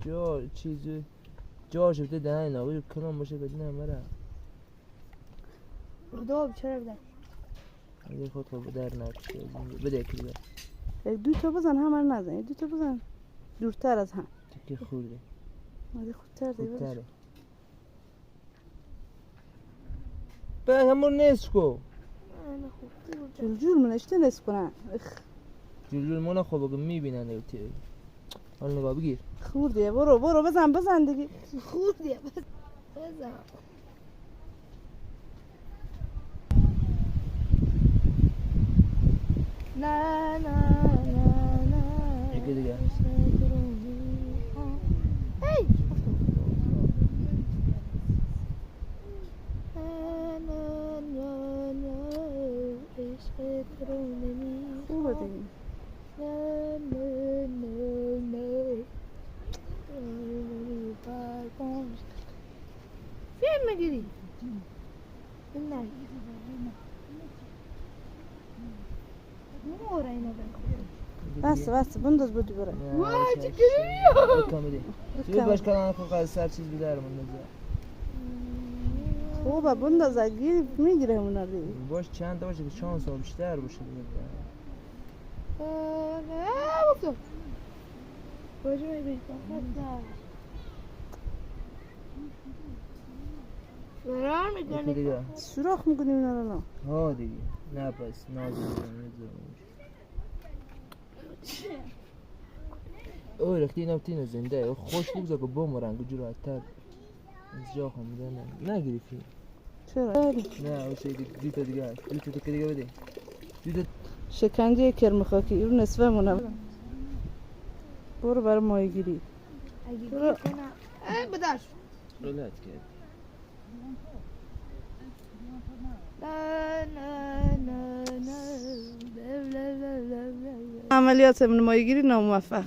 جا چیزی جا شفته دهنه نابود کنم باشه بدینم مرا دو چرا بده اگه خود در نکشه بده که یک دو تا بزن همه رو نزن یک دو تا بزن دورتر از هم تکه خورده مادی خودتر دیگه خودتره به همون نیست کو جول جول منشته نیست کنن جلول مانا خوب اگه میبینن دیگه تی حال نگاه بگیر خوردیه برو بزن دیگه خوردیه بزن نه یکی دیگه هی خوبه دیگه فين مجري الناي مو راينا بس بنداز بودی بره وای چه گریه کامیدی چی باش کلام خود سر چیز بیدار من نزد خوبه بنداز اگه میگیره اونا دیگه باش چند تا باشه که شانس ها بیشتر باشه بفتو باشه میبینی فرار میکنی دیگه سوراخ میکنی اونا رو ها دیگه نه پس نازی نمیزونم اوه رختی نبتین زنده خوش بگذار که بمرن که جراتر از جا خواهد نگریفی چرا؟ نه اوشه دو تا دیگه هست دو تا دیگه بده دو تا شکنجه کرم خاکی اون نصفه مونه برو برای ماهی گیری برو بداش رولت کرد عملیات من ماهی گیری ناموفق